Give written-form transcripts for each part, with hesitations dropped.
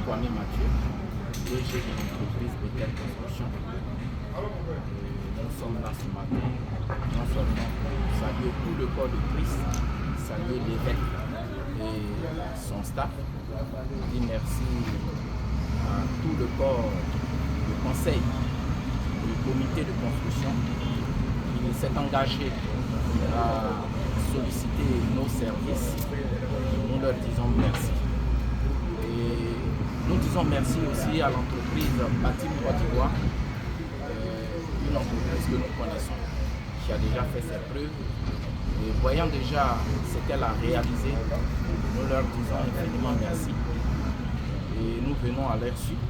Kwame Mathieu, DG de l'entreprise Bethel Construction. Nous sommes là ce matin, non seulement pour saluer tout le corps de Christ, saluer l'évêque et son staff, dire merci à tout le corps de conseil, du comité de construction qui s'est engagé à solliciter nos services. Nous leur disons merci. Et nous disons merci aussi à l'entreprise Bâtim Côte d'Ivoire, une entreprise que nous connaissons, qui a déjà fait ses preuves. Et voyant déjà ce qu'elle a réalisé, nous leur disons infiniment merci. Et nous venons à leur suite.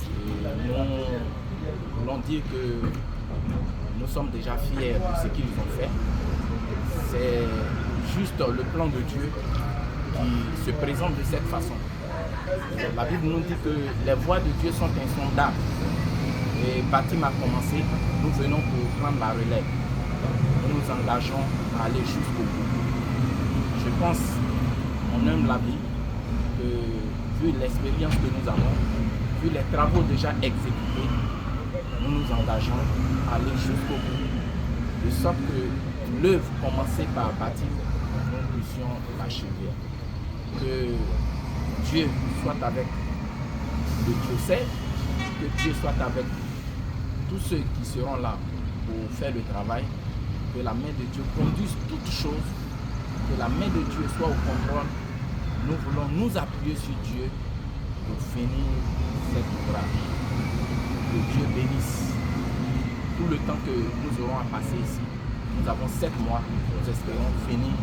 Et nous voulons dire que nous sommes déjà fiers de ce qu'ils ont fait. C'est juste le plan de Dieu qui se présente de cette façon. La Bible nous dit que les voies de Dieu sont insondables. Et Bâtim a commencé, nous venons pour prendre la relève. Nous nous engageons à aller jusqu'au bout. Je pense, mon humble avis, que vu l'expérience que nous avons, vu les travaux déjà exécutés, nous nous engageons à aller jusqu'au bout. De sorte que l'œuvre commencée par Bâtim, nous puissions l'achever. Que Dieu soit avec le diocèse, que Dieu soit avec tous ceux qui seront là pour faire le travail, que la main de Dieu conduise toutes choses, que la main de Dieu soit au contrôle. Nous voulons nous appuyer sur Dieu pour finir cet ouvrage. Que Dieu bénisse tout le temps que nous aurons à passer ici. Nous avons 7 mois, nous espérons finir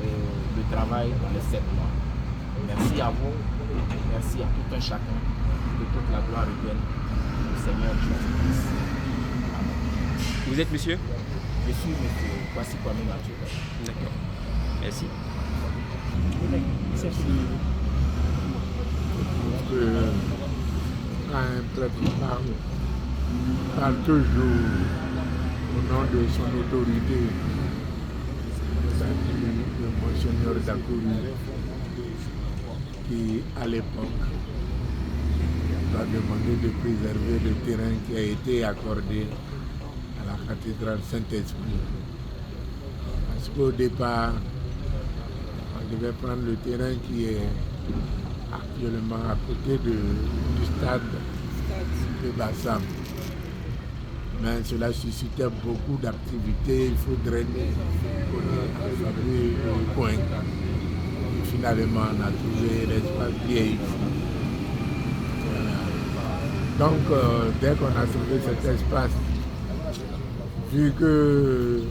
le travail dans les 7 mois. Merci à vous, merci à tout un chacun, que toute la gloire revienne au Seigneur Jésus-Christ. Amen. Vous êtes monsieur? Je suis monsieur Kwasi Kwame Mathieu. D'accord, merci. Quand un prêtre parle toujours au nom de son autorité, c'est-à-dire de Monseigneur Dakouri, qui à l'époque va demander de préserver le terrain qui a été accordé à la cathédrale Saint-Esprit. Parce qu'au départ, on devait prendre le terrain qui est actuellement à côté du stade de Bassam. Mais cela suscitait beaucoup d'activités, il faut drainer, il faut fabriquer le coin. Et finalement, on a trouvé l'espace qui est ici. Donc, dès qu'on a trouvé cet espace, vu que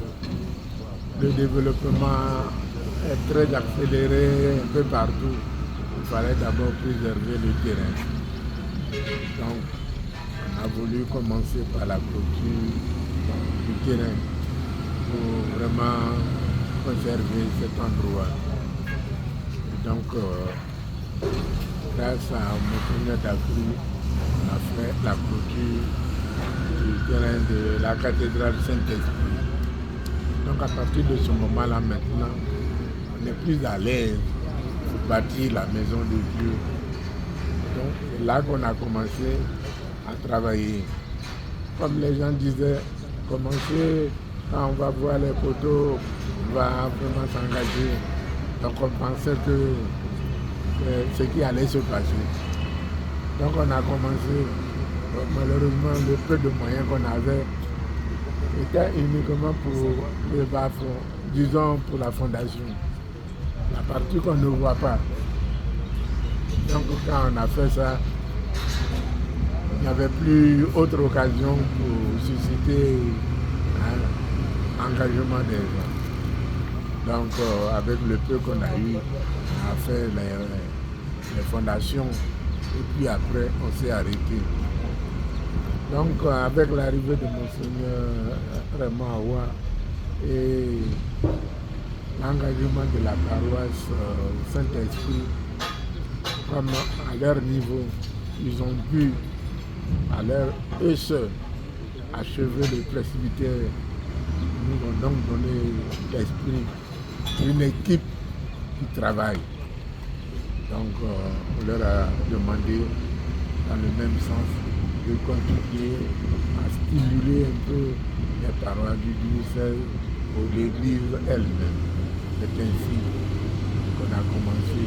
le développement est très accéléré un peu partout, il fallait d'abord préserver le terrain. Donc, on a voulu commencer par la clôture du terrain pour vraiment conserver cet endroit. Et donc, grâce à Monseigneur Dakouri, on a fait la clôture du terrain de la cathédrale Saint-Esprit. Donc, à partir de ce moment-là, maintenant, on est plus à l'aise pour bâtir la maison de Dieu. Donc, c'est là qu'on a commencé à travailler. Comme les gens disaient, commencer quand on va voir les poteaux, on va vraiment s'engager. Donc, on pensait que c'est ce qui allait se passer. Donc, on a commencé. Donc, malheureusement, le peu de moyens qu'on avait était uniquement pour le bas-fond, disons pour la fondation. La partie qu'on ne voit pas. Donc quand on a fait ça, il n'y avait plus autre occasion pour susciter un engagement des gens. Donc avec le peu qu'on a eu, on a fait les fondations et puis après on s'est arrêté. Donc avec l'arrivée de Monseigneur Raymond Awa et l'engagement de la paroisse Saint-Esprit, comme à leur niveau, ils ont pu, eux seuls, achever le presbytère. Nous ont donc donné l'esprit, une équipe qui travaille. Donc on leur a demandé dans le même sens de contribuer à stimuler un peu les parois du diocèse ou l'église elle-même. C'est ainsi qu'on a commencé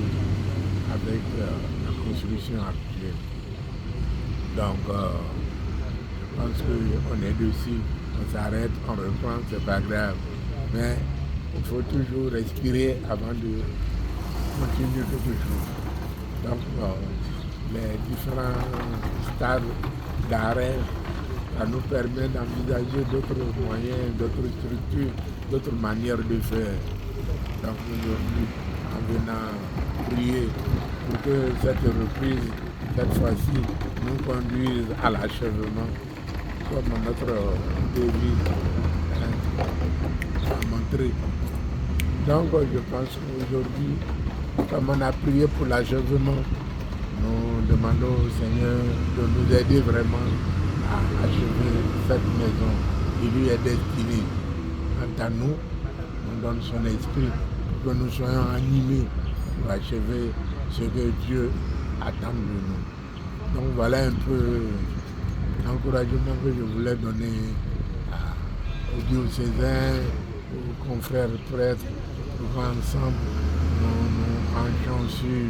avec la construction actuelle. Donc je pense qu'on est dessus, on s'arrête, on reprend, c'est pas grave. Mais il faut toujours respirer avant de continuer quelque chose. Donc les différents stades d'arrêt, ça nous permet d'envisager d'autres moyens, d'autres structures, d'autres manières de faire. Donc aujourd'hui, en venant prier pour que cette reprise, cette fois-ci, nous conduise à l'achèvement, comme notre devise a montré. Donc je pense qu'aujourd'hui, comme on a prié pour l'achèvement, nous demandons au Seigneur de nous aider vraiment à achever cette maison qui lui est destinée. Quant à nous, on donne son esprit pour que nous soyons animés pour achever ce que Dieu attend de nous. Donc voilà un peu l'encouragement que je voulais donner aux diocésains, aux confrères prêtres, pour qu'ensemble nous penchions sur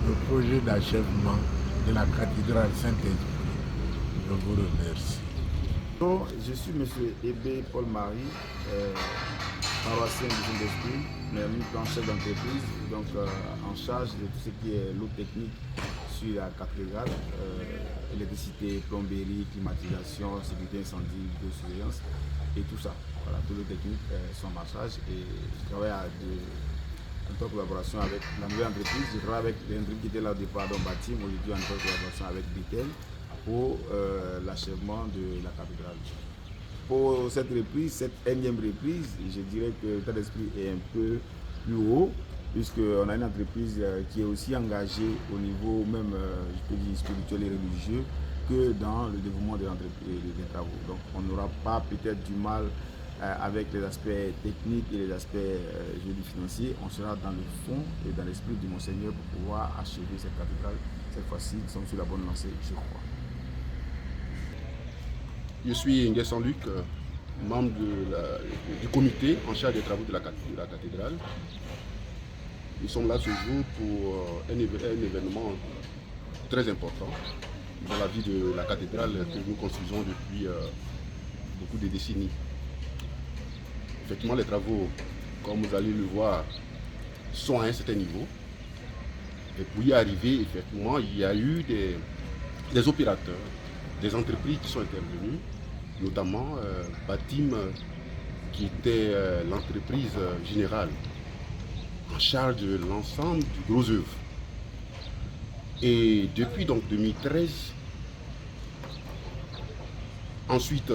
le projet d'achèvement de la cathédrale Saint-Esprit. Je vous remercie. Donc, je suis M. Ebé Paul-Marie, paroissien du Saint-Esprit, mais en même temps chef d'entreprise, donc en charge de tout ce qui est l'eau technique sur la cathédrale, électricité, plomberie, climatisation, sécurité incendie, vidéosurveillance et tout ça. Voilà, tout le technique sont en charge et je travaille en collaboration avec la nouvelle entreprise. Je travaille avec l'entreprise qui était là au départ dans Batim, aujourd'hui en collaboration avec Bitel pour l'achèvement de la cathédrale. Pour cette reprise, cette énième reprise, je dirais que l'état d'esprit est un peu plus haut, puisqu'on a une entreprise qui est aussi engagée au niveau même, je peux dire, spirituel et religieux, que dans le développement de l'entreprise et des travaux. Donc on n'aura pas peut-être du mal avec les aspects techniques et les aspects financiers. On sera dans le fond et dans l'esprit du Monseigneur pour pouvoir achever cette cathédrale. Cette fois-ci, nous sommes sur la bonne lancée, je crois. Je suis Nguessan Luc, membre du comité en charge des travaux de la cathédrale. Nous sommes là ce jour pour un événement très important dans la vie de la cathédrale que nous construisons depuis beaucoup de décennies. Effectivement, les travaux, comme vous allez le voir, sont à un certain niveau. Et pour y arriver, effectivement, il y a eu des opérateurs, des entreprises qui sont intervenues, notamment Batim, qui était l'entreprise générale en charge de l'ensemble du gros œuvre. Et depuis donc 2013, ensuite,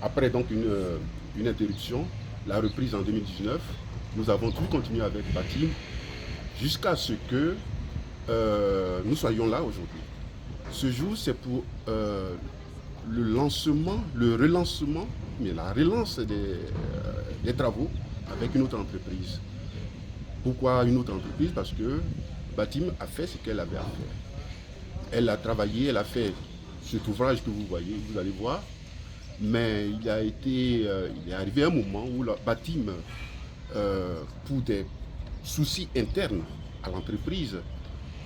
après donc une interruption, la reprise en 2019, nous avons tout continué avec Batim jusqu'à ce que nous soyons là aujourd'hui. Ce jour, c'est pour le relancement, mais la relance des travaux avec une autre entreprise. Pourquoi une autre entreprise? Parce que Batim a fait ce qu'elle avait à faire. Elle a travaillé, elle a fait cet ouvrage que vous voyez, vous allez voir, mais il est arrivé un moment où la Batim, pour des soucis internes à l'entreprise,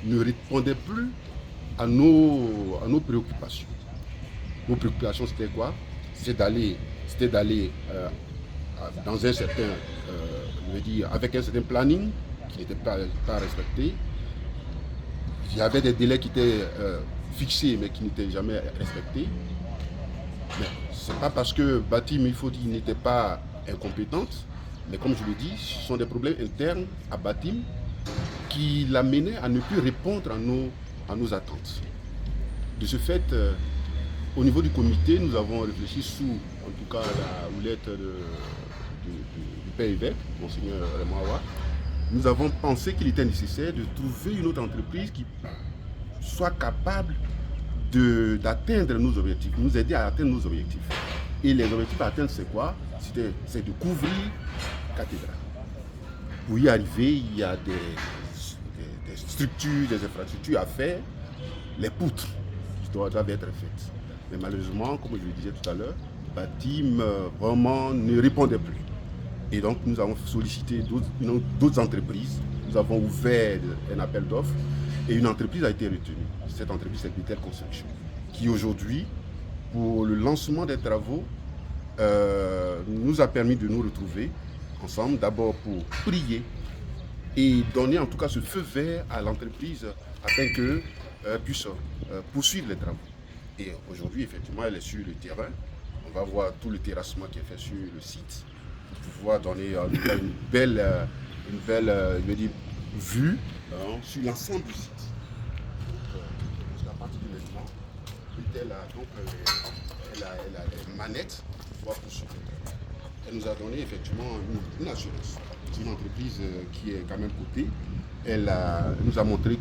ne répondait plus à nos préoccupations. Nos préoccupations, c'était quoi? C'était d'aller dans un certain, avec un certain planning qui n'était pas respecté. Il y avait des délais qui étaient fixés mais qui n'étaient jamais respectés. Mais ce n'est pas parce que Batim, il faut dire, n'était pas incompétente, mais comme je l'ai dit, ce sont des problèmes internes à Batim qui l'amenaient à ne plus répondre à nos attentes. De ce fait, au niveau du comité, nous avons réfléchi sous, en tout cas, la houlette du père évêque, Monseigneur Remawa. Nous avons pensé qu'il était nécessaire de trouver une autre entreprise qui soit capable d'atteindre nos objectifs, nous aider à atteindre nos objectifs. Et les objectifs à atteindre, c'est quoi? C'est de couvrir la cathédrale. Pour y arriver, il y a des structures, des infrastructures à faire, les poutres doivent être faites. Mais malheureusement, comme je le disais tout à l'heure, Batim vraiment ne répondait plus. Et donc nous avons sollicité d'autres entreprises. Nous avons ouvert un appel d'offres et une entreprise a été retenue. Cette entreprise, c'est Bethel Construction, qui aujourd'hui, pour le lancement des travaux, nous a permis de nous retrouver ensemble, d'abord pour prier et donner en tout cas ce feu vert à l'entreprise afin qu'elle puisse poursuivre les travaux. Et aujourd'hui, effectivement, elle est sur le terrain. On va voir tout le terrassement qui est fait sur le site pour pouvoir donner une belle je veux dire, vue sur l'ensemble du site. Donc, à partir du maintenant, elle a les manettes pour pouvoir poursuivre. Elle nous a donné effectivement une assurance. C'est une entreprise qui est quand même cotée. Elle nous a montré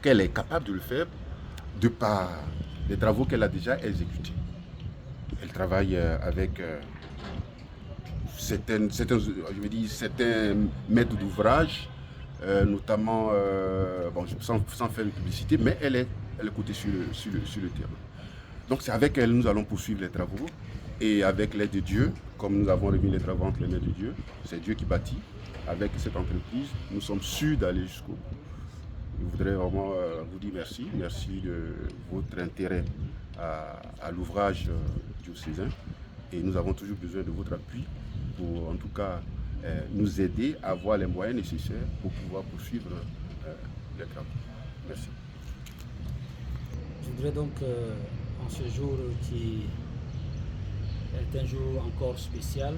qu'elle est capable de le faire de par les travaux qu'elle a déjà exécutés. Elle travaille avec certains maîtres d'ouvrage, notamment, sans faire de publicité, mais elle est cotée sur le terrain. Donc c'est avec elle que nous allons poursuivre les travaux et avec l'aide de Dieu, comme nous avons remis les travaux entre les mains de Dieu, c'est Dieu qui bâtit. Avec cette entreprise, nous sommes sûrs d'aller jusqu'au bout. Je voudrais vraiment vous dire merci. Merci de votre intérêt à l'ouvrage diocésain. Et nous avons toujours besoin de votre appui pour en tout cas nous aider à avoir les moyens nécessaires pour pouvoir poursuivre les travaux. Merci. Je voudrais donc, en ce jour qui est un jour encore spécial,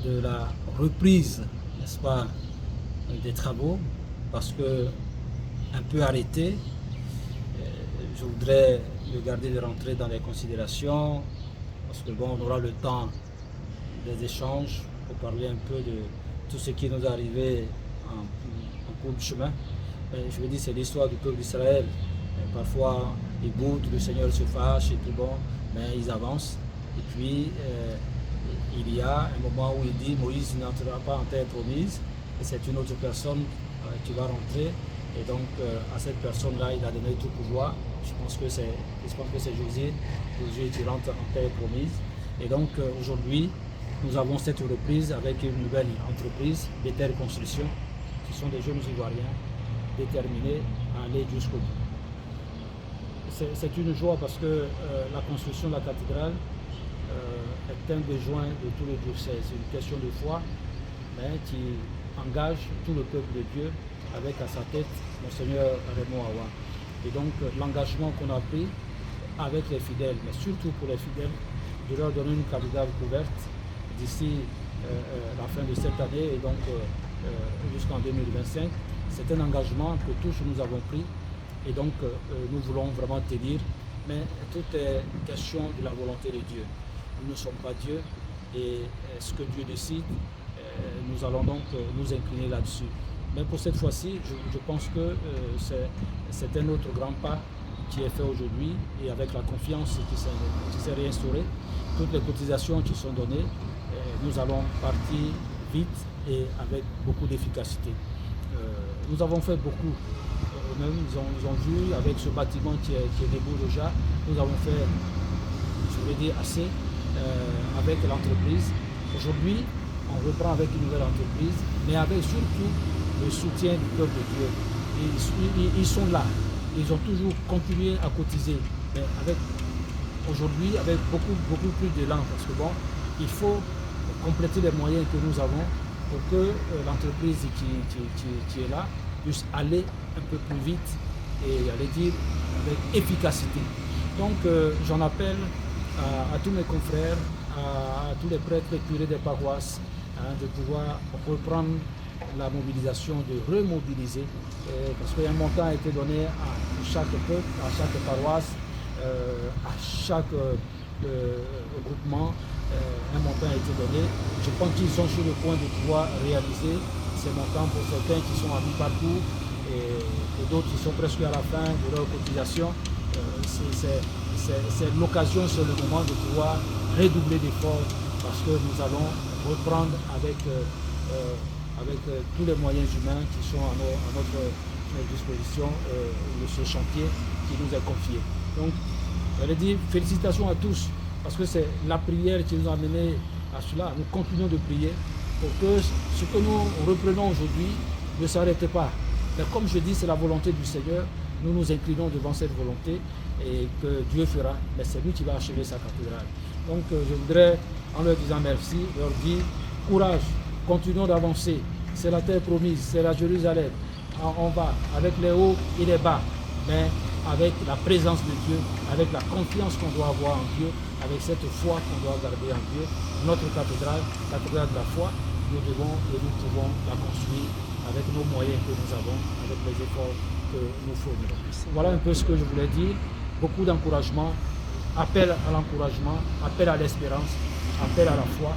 de la reprise, n'est-ce pas, des travaux, parce que un peu arrêté, je voudrais le garder de rentrer dans les considérations, parce que bon, on aura le temps des échanges pour parler un peu de tout ce qui nous est arrivé en cours de chemin. Mais je veux dire, c'est l'histoire du peuple d'Israël. Parfois, ils goûtent, le Seigneur se fâche et tout bon, mais ils avancent. Et puis, il y a un moment où il dit Moïse n'entrera pas en terre promise, et c'est une autre personne qui va rentrer. Et donc, à cette personne-là, il a donné tout pouvoir. Je pense que c'est Josué qui rentre en terre promise. Et donc, aujourd'hui, nous avons cette reprise avec une nouvelle entreprise, Bethel Construction, qui sont des jeunes Ivoiriens déterminés à aller jusqu'au bout. C'est une joie parce que la construction de la cathédrale est un besoin de tout le diocèse. C'est une question de foi qui engage tout le peuple de Dieu avec à sa tête Monseigneur Raymond Awa. Et donc l'engagement qu'on a pris avec les fidèles, mais surtout pour les fidèles, de leur donner une cathédrale couverte d'ici la fin de cette année et donc jusqu'en 2025. C'est un engagement que tous nous avons pris et donc nous voulons vraiment tenir, mais tout est question de la volonté de Dieu. Nous ne sommes pas Dieu et ce que Dieu décide, nous allons donc nous incliner là-dessus. Mais pour cette fois-ci, je pense que c'est un autre grand pas qui est fait aujourd'hui et avec la confiance qui s'est réinstaurée, toutes les cotisations qui sont données, nous allons partir vite et avec beaucoup d'efficacité. Nous avons fait beaucoup, même ils ont vu avec ce bâtiment qui est debout déjà, nous avons fait, je vais dire, assez avec l'entreprise. Aujourd'hui, on reprend avec une nouvelle entreprise, mais avec surtout le soutien du peuple de Dieu. Ils sont là, ils ont toujours continué à cotiser, mais aujourd'hui avec beaucoup plus d'élan, parce que bon, il faut compléter les moyens que nous avons pour que l'entreprise qui est là puisse aller un peu plus vite et aller dire avec efficacité. Donc j'en appelle à tous mes confrères, à tous les prêtres et curés des paroisses, de pouvoir reprendre la mobilisation, de remobiliser, parce qu'un montant a été donné à chaque peuple, à chaque paroisse, à chaque groupement, un montant a été donné. Je pense qu'ils sont sur le point de pouvoir réaliser ces montants pour certains qui sont à mi-parcours et d'autres qui sont presque à la fin de leur cotisation. C'est l'occasion, c'est le moment de pouvoir redoubler d'efforts parce que nous allons reprendre avec avec tous les moyens humains qui sont à notre disposition de ce chantier qui nous est confié. Donc, j'allais dire félicitations à tous, parce que c'est la prière qui nous a amenés à cela. Nous continuons de prier pour que ce que nous reprenons aujourd'hui ne s'arrête pas. Mais comme je dis, c'est la volonté du Seigneur. Nous nous inclinons devant cette volonté et que Dieu fera. Mais c'est lui qui va achever sa cathédrale. Donc je voudrais, en leur disant merci, leur dire courage, continuons d'avancer. C'est la terre promise, c'est la Jérusalem. On va avec les hauts et les bas, mais avec la présence de Dieu, avec la confiance qu'on doit avoir en Dieu, avec cette foi qu'on doit garder en Dieu. Notre cathédrale, cathédrale de la foi, nous devons et nous pouvons la construire avec nos moyens que nous avons, avec les efforts que nous fournissons. Voilà un peu ce que je voulais dire. Beaucoup d'encouragement, appel à l'encouragement, appel à l'espérance, appel à la foi.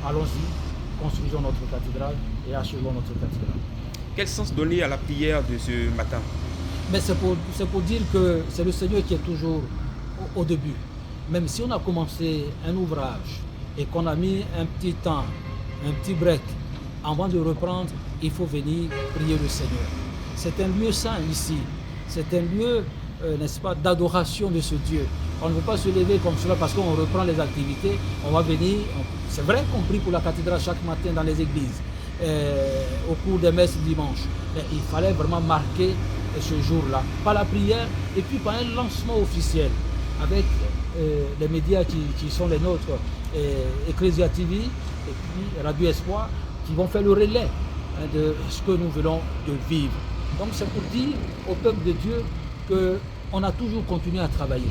Allons-y, construisons notre cathédrale et achevons notre cathédrale. Quel sens donner à la prière de ce matin? Mais c'est pour dire que c'est le Seigneur qui est toujours au début. Même si on a commencé un ouvrage et qu'on a mis un petit temps, un petit break, avant de reprendre, il faut venir prier le Seigneur. C'est un lieu saint ici. C'est un lieu, n'est-ce pas, d'adoration de ce Dieu. On ne veut pas se lever comme cela parce qu'on reprend les activités. On va venir, c'est vrai qu'on prie pour la cathédrale chaque matin dans les églises, au cours des messes dimanche. Mais il fallait vraiment marquer ce jour-là, par la prière et puis par un lancement officiel avec les médias qui sont les nôtres, Ecclesia TV et puis Radio Espoir, qui vont faire le relais de ce que nous venons de vivre. Donc c'est pour dire au peuple de Dieu qu'on a toujours continué à travailler.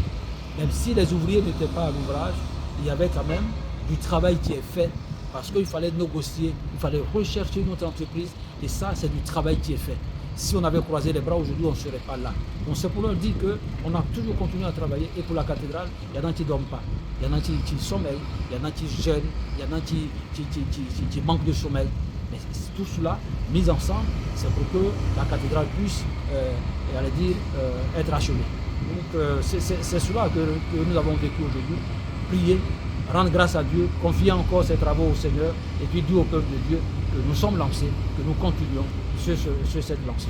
Même si les ouvriers n'étaient pas à l'ouvrage, il y avait quand même du travail qui est fait, parce qu'il fallait négocier, il fallait rechercher notre entreprise, et ça c'est du travail qui est fait. Si on avait croisé les bras aujourd'hui, on ne serait pas là. Donc c'est pour leur dire qu'on a toujours continué à travailler. Et pour la cathédrale, il y en a qui ne dorment pas. Il y en a qui sommeillent, il y en a qui jeûnent, il y en a qui manquent de sommeil. Mais tout cela, mis ensemble, c'est pour que la cathédrale puisse, être achevée. Donc c'est cela que nous avons vécu aujourd'hui. Prier, rendre grâce à Dieu, confier encore ces travaux au Seigneur et puis dire au peuple de Dieu que nous sommes lancés, que nous continuons sur cette lancée.